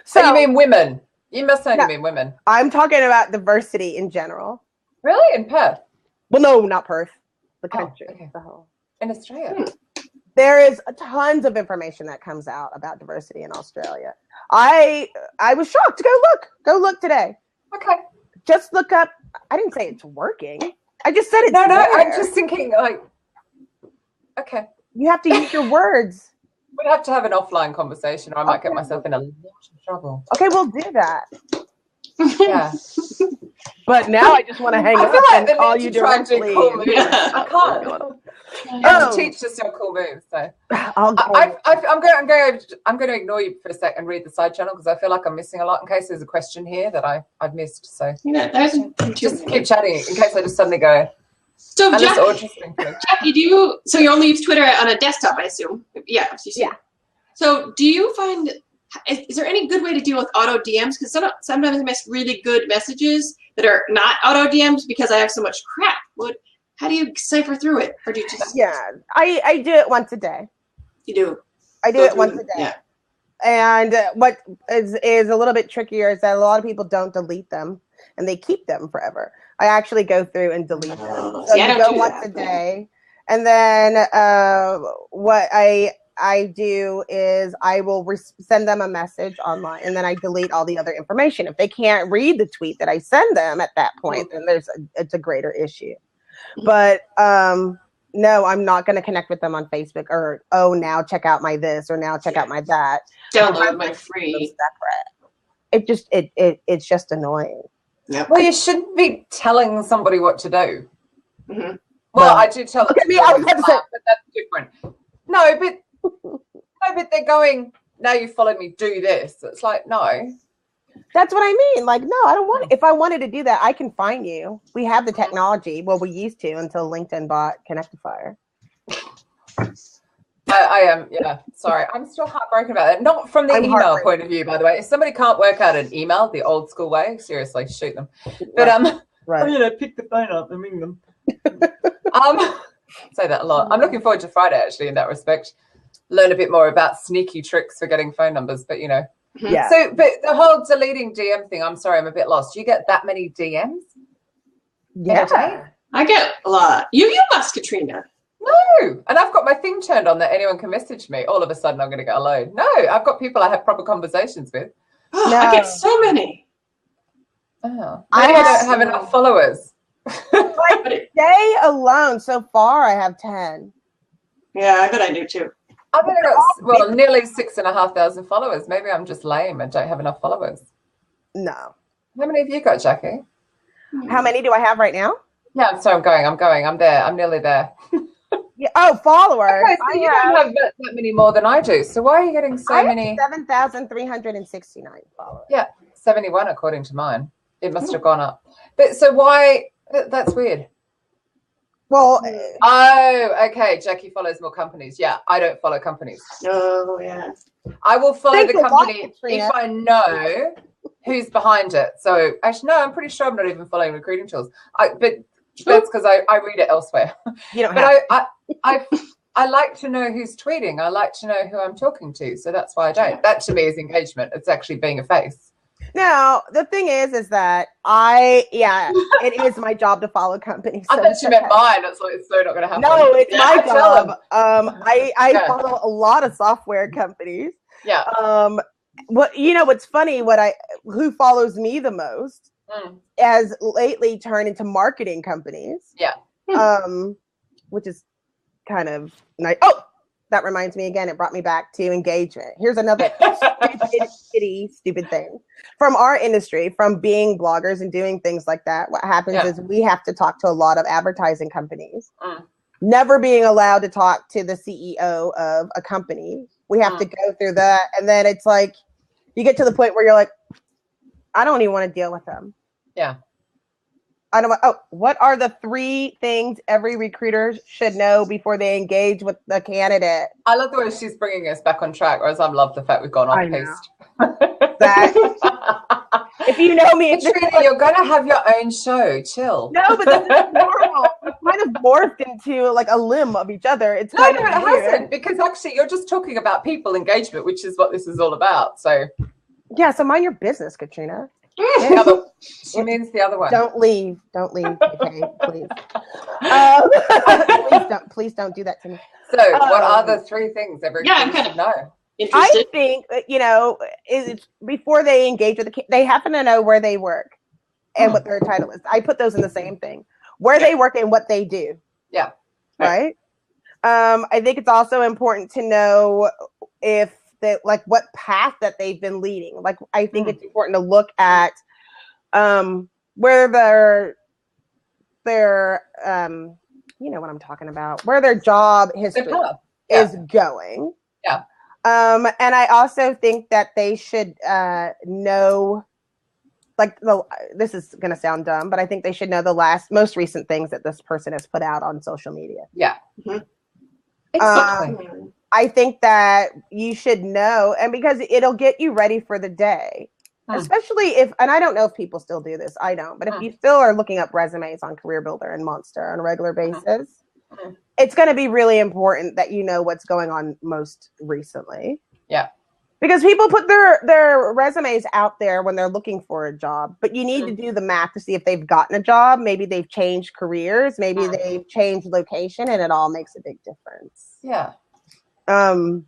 So you mean women? You must only mean women. I'm talking about diversity in general. Really? In Perth? Well, no, not Perth. The country. Okay. The whole. In Australia? There is tons of information that comes out about diversity in Australia. I was shocked. Go look today. Okay. Just look up. I didn't say it's working. I just said it's No, there. I'm just thinking like, okay. You have to use your words. We'd have to have an offline conversation or I might get myself in a lot of trouble. Okay, we'll do that. Yeah. But now I just want to hang up like and call you directly. Cool moves. I can't. You have to teach just your cool moves. So I'm going to ignore you for a sec and read the side channel because I feel like I'm missing a lot in case there's a question here that I've missed. So just keep chatting in case I just suddenly go. So Jackie, so you only use Twitter on a desktop, I assume? Yeah. Yeah. So do you find, is there any good way to deal with auto DMs? Because sometimes I miss really good messages that are not auto DMs because I have so much crap. How do you cipher through it? Or do you just... Yeah, I do it once a day. You do? I do it once a day. Yeah. And what is a little bit trickier is that a lot of people don't delete them and they keep them forever. I actually go through and delete them. So you go once a day. And then what I do is I will send them a message online and then I delete all the other information. If they can't read the tweet that I send them at that point, then it's a greater issue. But no, I'm not going to connect with them on Facebook, or, oh, now check out my this, or now check out my that. Download my free. It's just annoying. Yep. Well, you shouldn't be telling somebody what to do. Mm-hmm. Well, I do tell them. Me, I was about to say, but that's different. No, but they're going, now you follow me, do this. It's like, no. That's what I mean. Like, no, I don't want it. If I wanted to do that, I can find you. We have the technology. Well, we used to until LinkedIn bought Connectifier. I am, yeah. Sorry, I'm still heartbroken about it. Not from the email point of view, by the way. If somebody can't work out an email the old school way, seriously, shoot them. But right. Pick the phone up and ring them. Say that a lot. I'm looking forward to Friday, actually, in that respect. Learn a bit more about sneaky tricks for getting phone numbers, but Yeah. So, but the whole deleting DM thing, I'm sorry, I'm a bit lost. Do you get that many DMs? Yeah. I get a lot. You must, Katrina. No. And I've got my thing turned on that anyone can message me. All of a sudden, I'm going to get a load. No, I've got people I have proper conversations with. Oh, No. I get so many. Oh, maybe I don't have enough followers. Like today alone, so far, I have 10. Yeah, I bet I do too. I've only got, nearly 6,500 followers. Maybe I'm just lame and don't have enough followers. No. How many have you got, Jackie? How many do I have right now? Yeah, so I'm going. I'm there. I'm nearly there. Yeah. Oh, followers. Okay, so you don't have that many more than I do. So why are you getting so many? 7,369 followers. Yeah, 71 according to mine. It must have gone up. But so why? That's weird. Well, oh, okay. Jackie follows more companies. Yeah, I don't follow companies. Oh, yeah. I will follow the company if I know who's behind it. So actually, no, I'm pretty sure I'm not even following Recruiting Tools. But that's because I read it elsewhere. You don't but I like to know who's tweeting. I like to know who I'm talking to. So that's why I don't. That to me is engagement. It's actually being a face. No, the thing is that it is my job to follow companies. I thought you meant mine. It's like, it's so not going to happen. No, it's my job. I follow a lot of software companies. Yeah. What's funny? Who follows me the most has lately turned into marketing companies. Yeah. Which is kind of nice. Oh, that reminds me again. It brought me back to engagement. Here's another stupid thing from our industry, from being bloggers and doing things like that. What happens is we have to talk to a lot of advertising companies, never being allowed to talk to the CEO of a company. We have to go through that. And then it's like, you get to the point where you're like, I don't even want to deal with them. Yeah. What are the 3 things every recruiter should know before they engage with the candidate? I love the way she's bringing us back on track, whereas I love the fact we've gone off piste. If you know me, Katrina, you're going to have your own show. Chill. No, but this is normal. It's kind of morphed into like a limb of each other. It hasn't, because actually you're just talking about people engagement, which is what this is all about. So yeah, so mind your business, Katrina. She means the other one. Don't leave, okay, please. Please don't do that to me. So, what are the 3 things every recruiter should know? Interested. I think is before they engage with they happen to know where they work and what their title is. I put those in the same thing: where they work and what they do. Yeah. Right. I think it's also important to know if what path that they've been leading. Like, I think it's important to look at where their you know what I'm talking about, where their job history is going. Yeah. And I also think that they should know, this is going to sound dumb, but I think they should know the most recent things that this person has put out on social media. Yeah. Exactly. I think that you should know, and because it'll get you ready for the day, especially and I don't know if people still do this, I don't, but if you still are looking up resumes on Career Builder and Monster on a regular basis, it's going to be really important that you know what's going on most recently. Yeah. Because people put their resumes out there when they're looking for a job, but you need to do the math to see if they've gotten a job. Maybe they've changed careers, maybe they've changed location, and it all makes a big difference. Yeah. And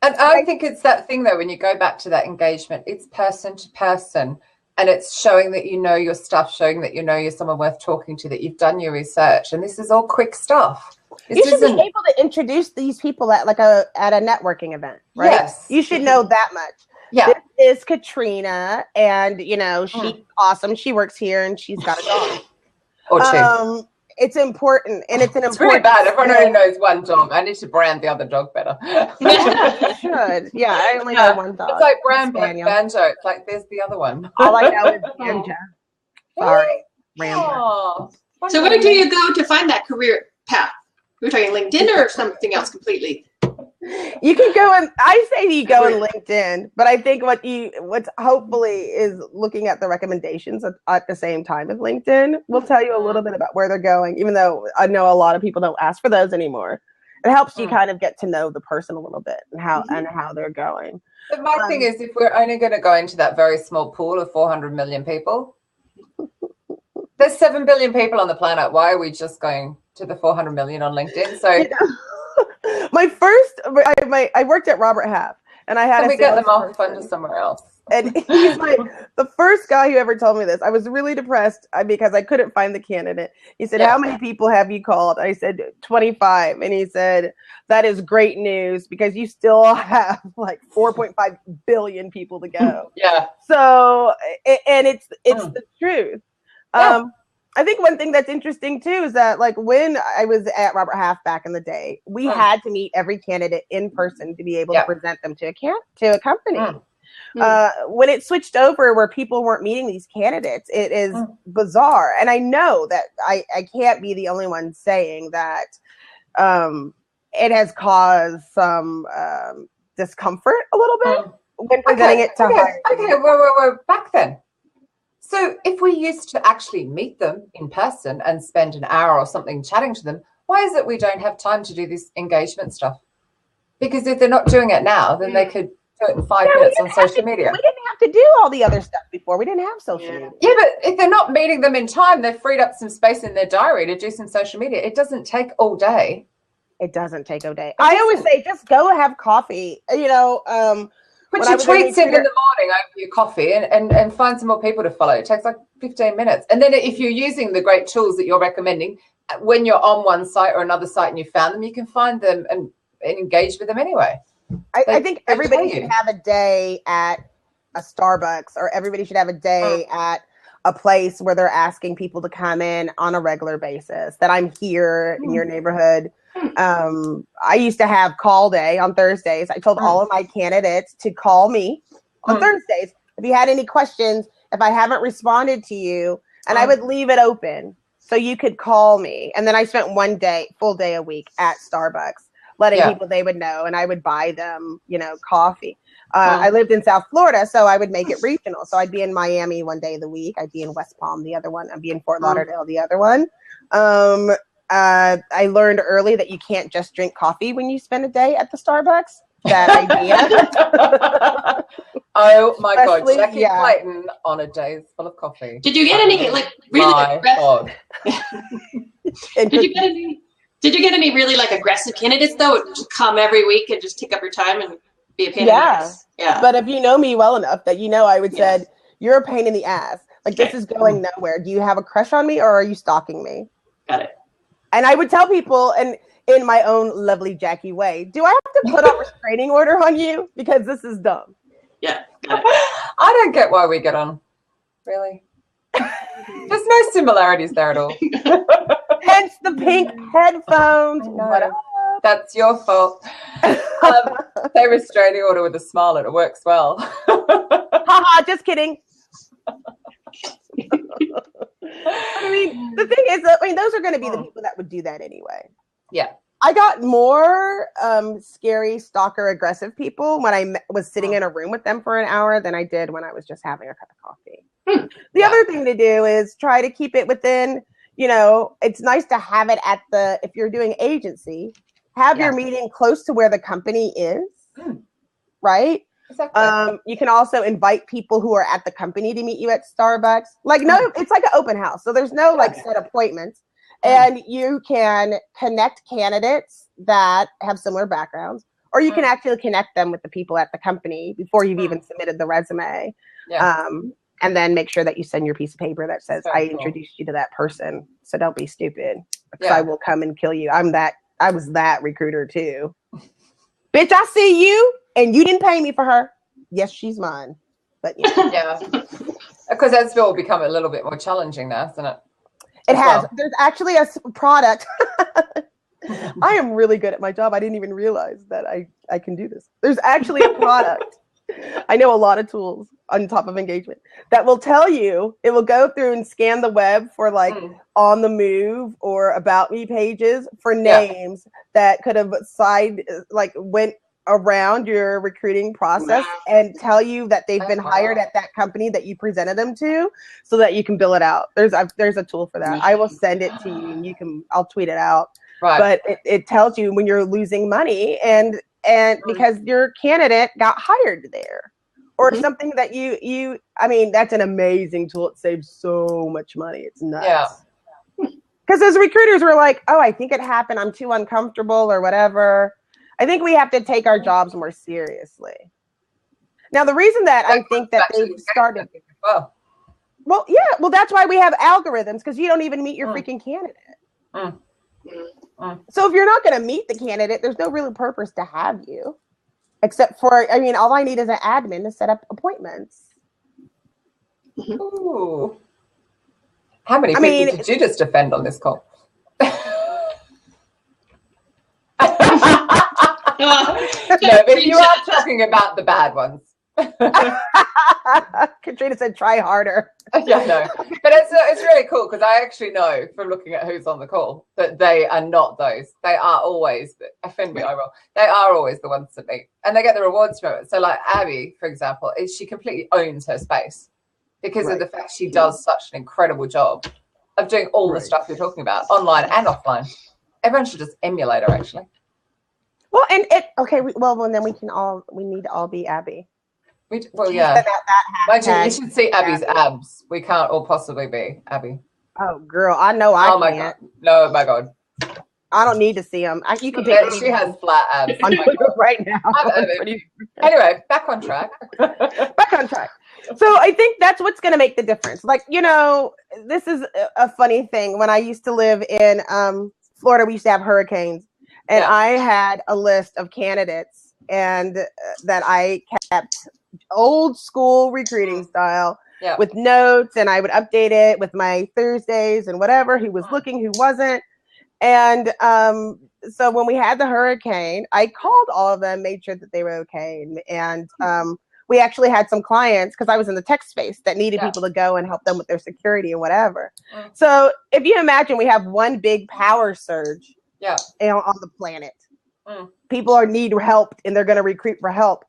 I think it's that thing though, when you go back to that engagement, it's person to person, and it's showing that you know your stuff, showing that you know you're someone worth talking to, that you've done your research, and this is all quick stuff. You should be able to introduce these people at at a networking event, right? Yes. You should know that much. Yeah. This is Katrina, and she's awesome. She works here, and she's got a dog. Or two. It's important, and it's It's really bad. Everyone only knows one dog. I need to brand the other dog better. You should. Yeah, I only know one dog. It's like brand Banjo. It's like, there's the other one. All I know is Banjo. Sorry, Rambo. Oh, so where do you go to find that career path? We're talking LinkedIn or something else completely? You can go and I say you go in LinkedIn, but I think what's hopefully is looking at the recommendations at the same time as LinkedIn will tell you a little bit about where they're going, even though I know a lot of people don't ask for those anymore. It helps you kind of get to know the person a little bit and how they're going. But my thing is, if we're only going to go into that very small pool of 400 million people, there's 7 billion people on the planet. Why are we just going to the 400 million on LinkedIn? So I worked at Robert Half, and I had to get them off under somewhere else. And he's the first guy who ever told me this. I was really depressed because I couldn't find the candidate. He said, "How many people have you called?" I said, 25. And he said, "That is great news because you still have like 4.5 billion people to go." Yeah. So, and it's the truth. I think one thing that's interesting too is that when I was at Robert Half back in the day, we had to meet every candidate in person to be able to present them to a company. When it switched over where people weren't meeting these candidates, it is bizarre. And I know that I can't be the only one saying that it has caused some discomfort a little bit when presenting it to hire. Okay, we're back then. So if we used to actually meet them in person and spend an hour or something chatting to them, why is it we don't have time to do this engagement stuff? Because if they're not doing it now, then they could do it in 5 minutes on social media. We didn't have to do all the other stuff before. We didn't have social media. Yeah, but if they're not meeting them in time, they've freed up some space in their diary to do some social media. It doesn't take all day. It doesn't take all day. I always say just go have coffee. Put your tweets in the morning over your coffee and find some more people to follow. It takes like 15 minutes. And then if you're using the great tools that you're recommending, when you're on one site or another site and you found them, you can find them and engage with them anyway. I think everybody should have a day at a Starbucks, or everybody should have a day at a place where they're asking people to come in on a regular basis, that I'm here in your neighborhood. I used to have call day on Thursdays. I told all of my candidates to call me on Thursdays if you had any questions, if I haven't responded to you, and I would leave it open so you could call me. And then I spent one day, full day a week at Starbucks, letting people they would know, and I would buy them, coffee. I lived in South Florida, so I would make it regional. So I'd be in Miami one day of the week. I'd be in West Palm the other one. I'd be in Fort Lauderdale the other one. I learned early that you can't just drink coffee when you spend a day at the Starbucks. Bad idea. Oh my God, Jackie Clayton on a day full of coffee. Did you get any really aggressive? Did you get any really aggressive candidates though? Just come every week and just take up your time and be a pain in the ass. Yeah. But if you know me well enough that I would said, "You're a pain in the ass. This is going nowhere. Do you have a crush on me or are you stalking me?" Got it. And I would tell people, and in my own lovely Jackie way, do I have to put a restraining order on you? Because this is dumb. Yeah. Got it. I don't get why we get on. Really? There's no similarities there at all. Hence the pink headphones. That's your fault. Say restraining order with a smile and it works well. Haha, just kidding. I mean, the thing is that those are going to be the people that would do that anyway. Yeah. I got more scary, stalker, aggressive people when I was sitting in a room with them for an hour than I did when I was just having a cup of coffee. The other thing to do is try to keep it within, it's nice to have it if you're doing agency, have your meeting close to where the company is, right? Exactly. You can also invite people who are at the company to meet you at Starbucks. It's like an open house. So there's no set appointments. And you can connect candidates that have similar backgrounds, or you can actually connect them with the people at the company before you've even submitted the resume. Yeah. And then make sure that you send your piece of paper that says, I introduced you to that person. So don't be stupid, because I will come and kill you. I'm that I was that recruiter too. Bitch, I see you, and you didn't pay me for her. Yes, she's mine. But yeah, because that's will become a little bit more challenging now, hasn't it? It has. Well. There's actually a product. I am really good at my job. I didn't even realize that I can do this. There's actually a product. I know a lot of tools on top of engagement that will tell you, it will go through and scan the web for like on the move or about me pages for names that could have went around your recruiting process and tell you that they've been hired at that company that you presented them to, so that you can bill it out. There's a tool for that. I will send it to you, and I'll tweet it out. Right. But it tells you when you're losing money and because your candidate got hired there or something that you I mean, that's an amazing tool. It saves so much money. It's nuts. Yeah. Because as recruiters, we're like, oh, I think it happened. I'm too uncomfortable or whatever. I think we have to take our jobs more seriously. Now, the reason that I think that they've started, well, that's why we have algorithms, because you don't even meet your freaking candidate. So if you're not going to meet the candidate, there's no real purpose to have you, except for, I mean, all I need is an admin to set up appointments. Ooh. How many people did you just offend on this call? No, but you are talking about the bad ones. Katrina said, try harder. Yeah, no. But it's really cool because I actually know from looking at who's on the call that they are not those. They are always, offend me, I will. They are always the ones that meet. And they get the rewards from it. So like Abby, for example, she completely owns her space because of the fact she does such an incredible job of doing all the stuff you're talking about, online and offline. Everyone should just emulate her, actually. Well, and then we need to all be Abby. Yeah. You should see Abby's abs. We can't all possibly be Abby. Oh, girl, I know I can't. My God. No, my God. I don't need to see them. You can take she has flat abs. Right now. Anyway, back on track. Back on track. So I think that's what's going to make the difference. Like, this is a funny thing. When I used to live in Florida, we used to have hurricanes. And I had a list of candidates and that I kept old school recruiting style with notes, and I would update it with my Thursdays and whatever, who was looking, who wasn't. And so when we had the hurricane, I called all of them, made sure that they were okay. And we actually had some clients, because I was in the tech space, that needed people to go and help them with their security and whatever. So if you imagine we have one big power surge on the planet. People need help and they're going to recruit for help.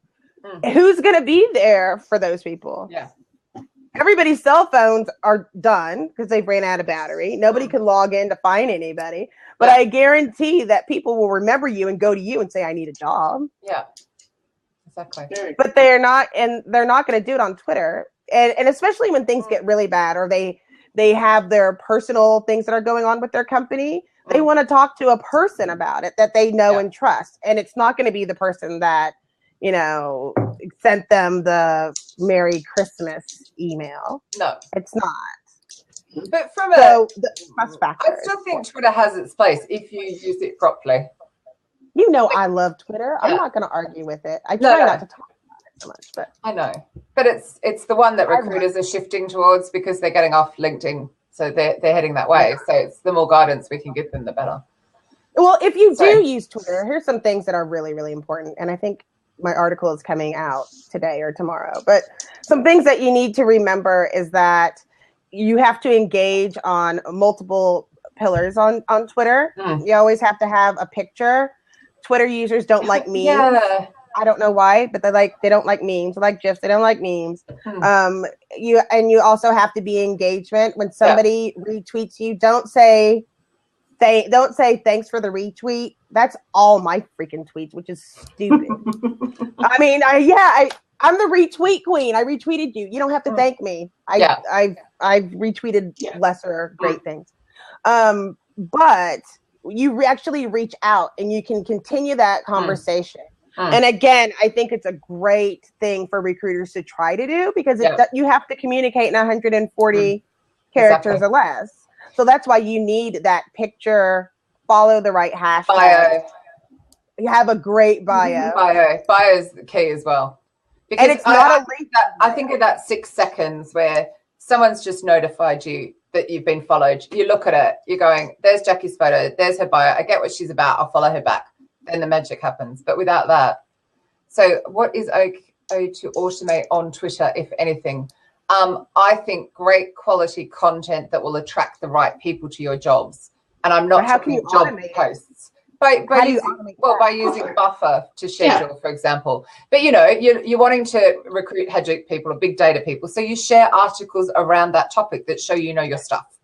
Who's going to be there for those people? Yeah. Everybody's cell phones are done because they've ran out of battery. Nobody can log in to find anybody. But I guarantee that people will remember you and go to you and say, I need a job. Yeah. Exactly. But they're not going to do it on Twitter. And especially when things get really bad, or they have their personal things that are going on with their company. They want to talk to a person about it that they know and trust. And it's not going to be the person that, sent them the Merry Christmas email. No. It's not. But I still think Twitter has its place if you use it properly. I love Twitter. I'm not going to argue with it. I try not to talk about it so much. But I know. But it's the one that recruiters are shifting towards because they're getting off LinkedIn. So they're heading that way. So it's the more guidance we can give them, the better. Well, if you do use Twitter, here's some things that are really, really important. And I think my article is coming out today or tomorrow. But some things that you need to remember is that you have to engage on multiple pillars on Twitter. You always have to have a picture. Twitter users don't like memes. Yeah. I don't know why, but they don't like memes. They like GIFs. They don't like memes. You also have to be engagement. When somebody retweets you, don't say thanks for the retweet. That's all my freaking tweets, which is stupid. I mean, I'm the retweet queen. I retweeted you. You don't have to thank me. I've retweeted lesser great things. But you actually reach out and you can continue that conversation. And again, I think it's a great thing for recruiters to try to do because you have to communicate in 140 characters or less. So that's why you need that picture follow the right hashtag. Bio. You have a great bio. Bio is the key as well. Because and it's not a link. I think of that 6 seconds where someone's just notified you that you've been followed. You look at it, you're going, there's Jackie's photo, there's her bio. I get what she's about. I'll follow her back. Then the magic happens. But without that. So what is okay to automate on Twitter, if anything? I think great quality content that will attract the right people to your jobs. And I'm not talking job posts. By using Buffer to schedule, for example. But, you're wanting to recruit Hadoop people or big data people. So you share articles around that topic that show you know your stuff.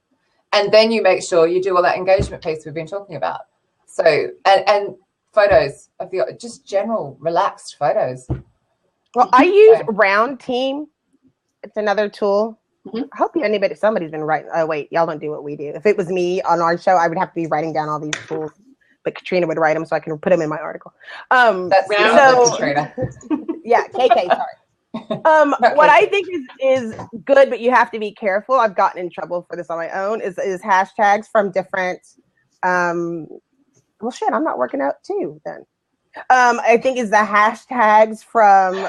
And then you make sure you do all that engagement piece we've been talking about. So, and photos of just general relaxed photos. Well, I use Round Team. It's another tool. Mm-hmm. I hope somebody's been writing. Oh, wait, y'all don't do what we do. If it was me on our show, I would have to be writing down all these tools. But Katrina would write them so I can put them in my article. That's Katrina. Yeah, KK, sorry. What I think is good, but you have to be careful. I've gotten in trouble for this on my own, is hashtags from different, I'm not working out too then. I think is the hashtags from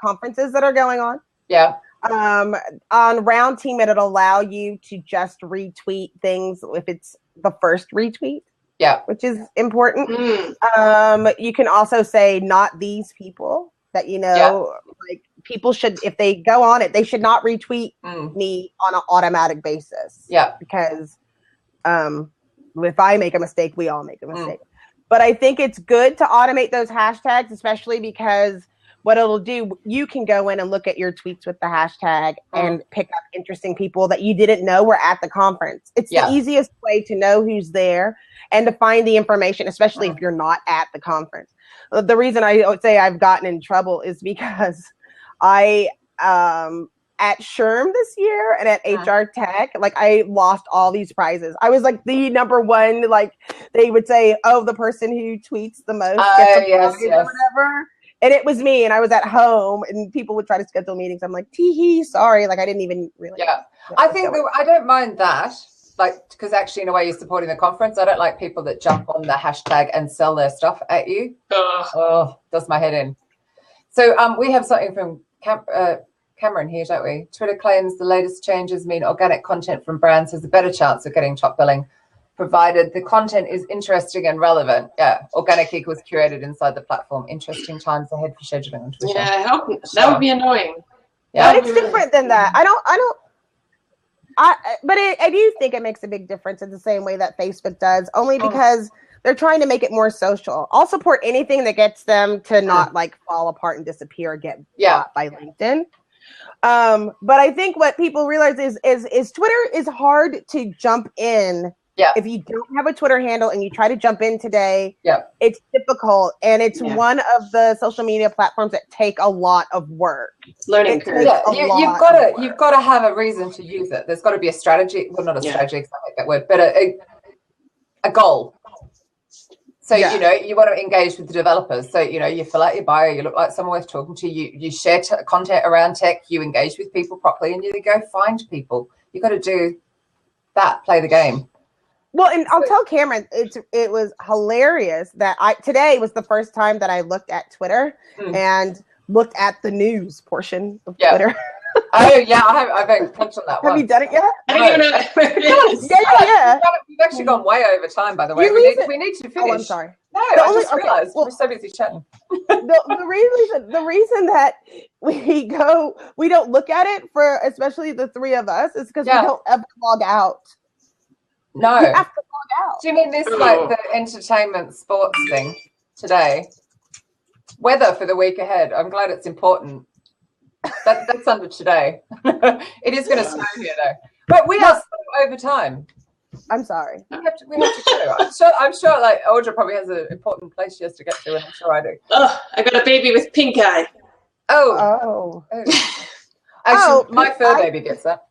conferences that are going on. Yeah. On Round Team, it'll allow you to just retweet things if it's the first retweet. Yeah, which is important. You can also say not these people that like people should, if they go on it, they should not retweet me on an automatic basis. Yeah, because if I make a mistake, we all make a mistake. But I think it's good to automate those hashtags, especially because what it'll do, you can go in and look at your tweets with the hashtag and pick up interesting people that you didn't know were at the conference. It's the easiest way to know who's there and to find the information, especially if you're not at the conference. The reason I would say I've gotten in trouble is because I, at SHRM this year and at HR Tech, like I lost all these prizes. I was like the number one, like they would say, oh, the person who tweets the most gets a prize or whatever. And it was me, and I was at home, and people would try to schedule meetings. I'm like, tee-hee, sorry. Like, I didn't even really. Yeah. I think I don't mind that, like, because actually, in a way, you're supporting the conference. I don't like people that jump on the hashtag and sell their stuff at you. Oh, does my head in. So we have something from Cameron here, don't we? Twitter claims the latest changes mean organic content from brands has a better chance of getting top billing, provided the content is interesting and relevant. Yeah, organic equals curated inside the platform. Interesting times ahead for scheduling on Twitter. Yeah, that would be annoying. Yeah, but it's different than that. I do think it makes a big difference in the same way that Facebook does, only because they're trying to make it more social. I'll support anything that gets them to not like fall apart and disappear or get bought by LinkedIn. But I think what people realize is Twitter is hard to jump in. Yeah. If you don't have a Twitter handle and you try to jump in today, it's difficult. And it's one of the social media platforms that take a lot of work. Learning curve. You've got to have a reason to use it. There's got to be a strategy. Well, not a strategy, because I like that word, but a goal. So, you want to engage with the developers. So, you fill out your bio, you look like someone worth talking to, you share content around tech, you engage with people properly, and you go find people. You've got to do that, play the game. Well, and I'll tell Cameron, it was hilarious that today was the first time that I looked at Twitter and looked at the news portion of Twitter. Oh, yeah, I've touched on that one. Have you done it yet? I don't even know where it is. Yeah. We've actually gone way over time, by the way. We need to finish. Oh, I'm sorry. No, I just realized we're so busy chatting. The reason that we don't look at it for especially the three of us is because we don't ever log out. No. You have to log out. Do you mean this like the entertainment sports thing today? Weather for the week ahead. I'm glad it's important. That's under today. It is going to snow here though. But we are so over time. I'm sorry. We have to go. I'm sure like Audra probably has an important place she has to get to, and I'm sure I do. Oh, I got a baby with pink eye. Oh. Actually, my fur baby gets that.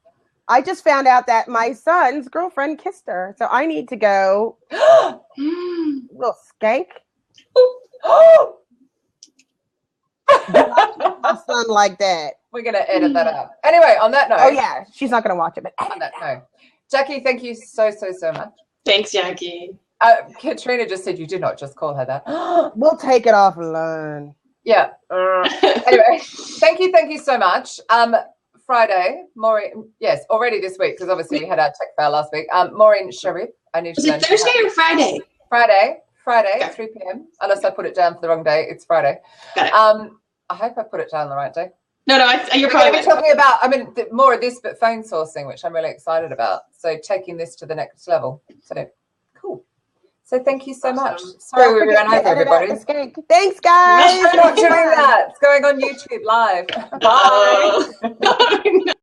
I just found out that my son's girlfriend kissed her, so I need to go. Little skank. My son like that. We're gonna edit that out. Anyway, on that note. Oh yeah, she's not gonna watch it. But on that note, Jackie, thank you so much. Thanks, Jackie. Katrina just said you did not just call her that. We'll take it offline. Yeah. Anyway, thank you so much. Friday, Maureen. Yes, already this week because obviously we had our tech fair last week. Maureen Sharif. I need to. Was it Thursday or Friday? Friday, Okay. 3 p.m. Unless I put it down for the wrong day, it's Friday. Got it. I hope I put it down the right day. No, you're We're probably going to be talking about, more of this, but phone sourcing, which I'm really excited about. So taking this to the next level. So cool. So thank you so much. Sorry we ran over, everybody. Thanks, guys. We're not doing that. It's going on YouTube live. Bye.